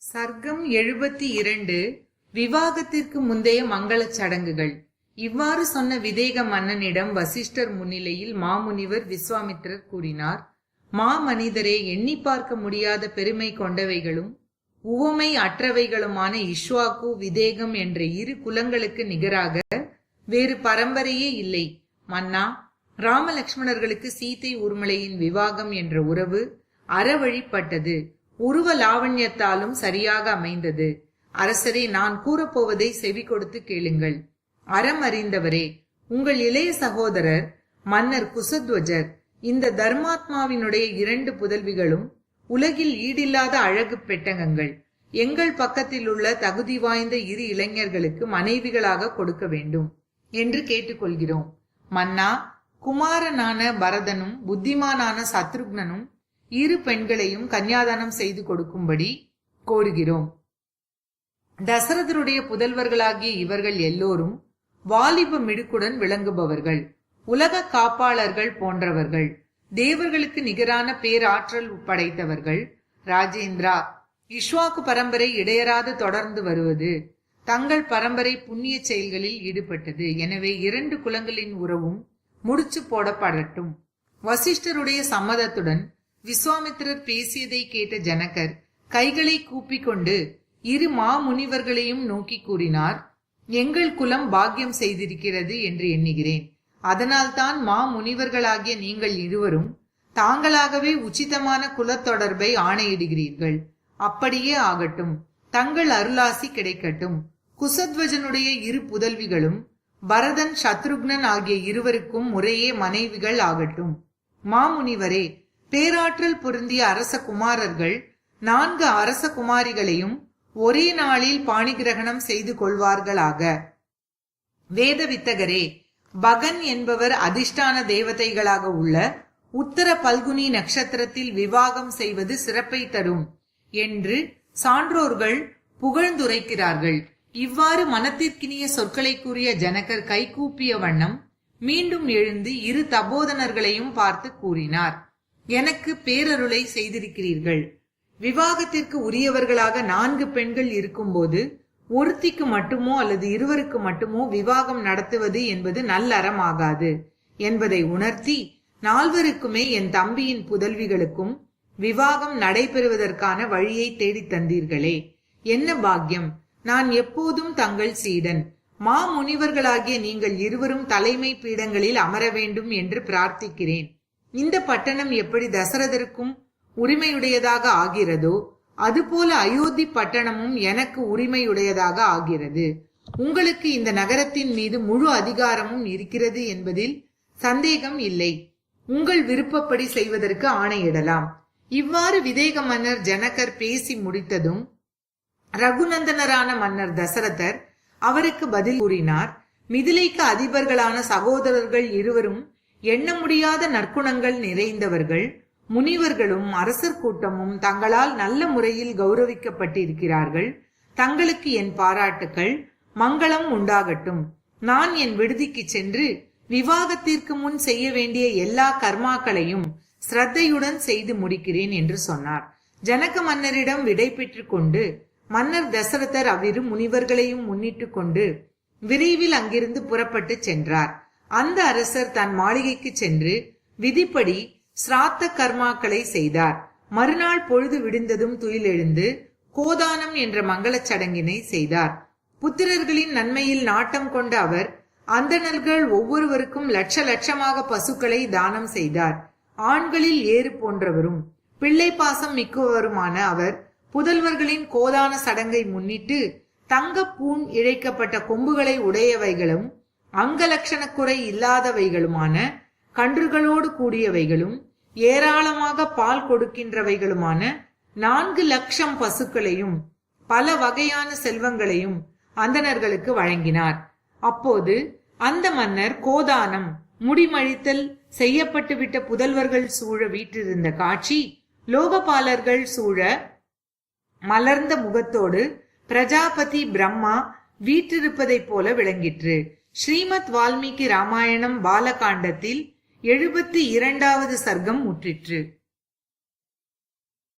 சர்க்கம் 72 விவாகத்திற்கு முந்தைய மங்களச் சடங்குகள். இவ்வாறு சொன்ன விதேக மன்னனிடம் வசிஷ்டர் முன்னிலையில் மாமுனிவர் விஸ்வாமித்திரர் கூறினார். மாமனிதரே, எண்ணி பார்க்க முடியாத பெருமை கொண்டவைகளும் உவமை அற்றவைகளுமான இஷ்வாக்கு விதேகம் என்ற இரு குலங்களுக்கு நிகராக வேறு பரம்பரையே இல்லை. மன்னா, ராமலட்சுமணர்களுக்கு சீதை ஊர்மிளையின் விவாகம் என்ற உறவு அறவழிப்பட்டது. உருவ லாவண்யத்தாலும் சரியாக அமைந்தது. அரசரே, நான் கூறப்போவதை செவி கொடுத்து கேளுங்கள். அறம் அறிந்தவரே, உங்கள் இளைய சகோதரர் மன்னர் குசத்வஜர் இந்த தர்மாத்மாவினுடைய 2 புதல்விகளும் உலகில் ஈடில்லாத அழகு பெட்டகங்கள். எங்கள் பக்கத்தில் உள்ள தகுதி வாய்ந்த 2 இளைஞர்களுக்கு மனைவிகளாக கொடுக்க வேண்டும் என்று கேட்டுக்கொள்கிறோம். மன்னா, குமாரனான பரதனும் புத்திமானான சத்ருக்னனும் 2 பெண்களையும் கன்னியாதானம் செய்து கொடுக்கும்படி கோருகிறோம். தசரதருடைய புதல்வர்களாகிய இவர்கள் எல்லோரும் வாலிப மிடுக்குடன் விளங்குபவர்கள், உலக காப்பாளர்கள் போன்றவர்கள், தேவர்களுக்கு நிகரான பேராற்றல் படைத்தவர்கள். ராஜேந்திரா, இஷ்வாக்கு பரம்பரை இடையராது தொடர்ந்து வருவது தங்கள் பரம்பரை புண்ணிய செயல்களில் ஈடுபட்டது. எனவே 2 குலங்களின் உறவும் முடிச்சு போடப்படட்டும். வசிஷ்டருடைய சம்மதத்துடன் விஸ்வாமித்திரர் பேசியதை கேட்ட ஜனகர் கைகளை கூப்பிக்கொண்டு 2 மாமுனிவர்களையும் நோக்கி கூறினார். எங்கள் குலம் பாக்கியம் செய்திருக்கிறது என்று எண்ணுகிறேன். அதனால்தான் மாமுனிவர்களாகிய நீங்கள் இருவரும் தாங்களாகவே உச்சிதமான குலத்தொடர்பை ஆணையிடுகிறீர்கள். அப்படியே ஆகட்டும். தங்கள் அருளாசி கிடைக்கட்டும். குசத்வஜனுடைய 2 புதல்விகளும் பரதன் சத்ருக்னன் ஆகிய இருவருக்கும் முறையே மனைவிகள் ஆகட்டும். மாமுனிவரே, பேராற்றல் பொருந்திய அரச குமாரர்கள் 4 அரச குமாரிகளையும் ஒரே நாளில் பாணிகிரகணம் செய்து கொள்வார்களாக. வேத வித்தகரே, பகன் என்பவர் அதிஷ்டான தேவதைகளாக உள்ள உத்தர பல்குனி நட்சத்திரத்தில் விவாகம் செய்வது சிறப்பை தரும் என்று சான்றோர்கள் புகழ்ந்துரைக்கிறார்கள். இவ்வாறு மனத்திற்கினிய சொற்களை கூறிய ஜனகர் கைகூப்பிய வண்ணம் மீண்டும் எழுந்து 2 தபோதனர்களையும் பார்த்து கூறினார். எனக்கு பேரருளை செய்திருக்கிறீர்கள். விவாகத்திற்கு உரியவர்களாக 4 பெண்கள் இருக்கும்போது ஒருத்திக்கு மட்டுமோ அல்லது இருவருக்கு மட்டுமோ விவாகம் நடத்துவது என்பது நல்லறமாகாது என்பதை உணர்த்தி 4 என் தம்பியின் புதல்விகளுக்கும் விவாகம் நடைபெறுவதற்கான வழியை தேடி தந்தீர்களே, என்ன பாக்கியம்! நான் எப்போதும் தங்கள் சீடன். மாமுனிவர்களாகிய நீங்கள் இருவரும் தலைமை பீடங்களில் அமர வேண்டும் என்று பிரார்த்திக்கிறேன். இந்த பட்டணம் எப்படி தசரதருக்கும் உரிமையுடையதாக ஆகிறதோ அதுபோல அயோத்தி பட்டணமும் எனக்கு உரிமையுடையதாக ஆகிறது. உங்களுக்கு இந்த நகரத்தின் மீது முழு அதிகாரமும் இருக்கிறது என்பதில் சந்தேகம் இல்லை. உங்கள் விருப்பப்படி செய்வதற்கு ஆணையிடலாம். இவ்வாறு விதேக மன்னர் ஜனகர் பேசி முடித்ததும் ரகுநந்தனரான மன்னர் தசரதர் அவருக்கு பதில் கூறினார். மிதிலைக்கு அதிபர்களான சகோதரர்கள் இருவரும் எண்ண முடியாத நற்குணங்கள் நிறைந்தவர்கள். முனிவர்களும் அரசர் கூட்டமும் தங்களால் நல்ல முறையில் கௌரவிக்கப்பட்டிருக்கிறார்கள். தங்களுக்கு என் பாராட்டுக்கள். மங்களம் உண்டாகட்டும். நான் என் விடுதிக்கு சென்று விவாகத்திற்கு முன் செய்ய வேண்டிய எல்லா கர்மாக்களையும் ஸ்ரத்தையுடன் செய்து முடிக்கிறேன் என்று சொன்னார். ஜனக மன்னரிடம் விடை பெற்றுக் கொண்டு மன்னர் தசரதர் அவ்விரு முனிவர்களையும் முன்னிட்டு கொண்டு விரைவில் அங்கிருந்து புறப்பட்டு சென்றார். அந்த அரசர் தன் மாளிகைக்கு சென்று விதிப்படி சிராத்த கர்மாக்களை செய்தார். மறுநாள் பொழுது விடிந்ததும் துயிலெழுந்து கோதானம் என்ற மங்களச் சடங்கினை செய்தார். புத்திரர்களின் நன்மையில் நாட்டம் கொண்ட அவர் அந்தணர்கள் ஒவ்வொருவருக்கும் லட்சமாக பசுக்களை தானம் செய்தார். ஆண்களில் ஏறு போன்றவரும் பிள்ளை பாசம் மிக்கவருமான அவர் புதல்வர்களின் கோதான சடங்கை முன்னிட்டு தங்க பூண் இழைக்கப்பட்ட கொம்புகளை உடையவைகளும் அங்கலட்சண குறை இல்லாதவைகளுமான கன்றுகளோடு கூடியவைகளும் ஏராளமாக பால் கொடுக்கின்றவைகளுமான 4 லட்சம் பசுக்களையும் பல வகையான செல்வங்களையும் அந்தணர்களுக்கு வழங்கினார். அப்போது அந்த மன்னர் கோதானம் முடிமழித்தல் செய்யப்பட்டுவிட்ட புதல்வர்கள் சூழ வீற்றிருந்த காட்சி லோகபாலர்கள் சூழ மலர்ந்த முகத்தோடு பிரஜாபதி பிரம்மா வீற்றிருப்பதைப் போல விளங்கிற்று. ஸ்ரீமத் வால்மீகி ராமாயணம் பாலகாண்டத்தில் 72வது சர்க்கம் முற்றிற்று.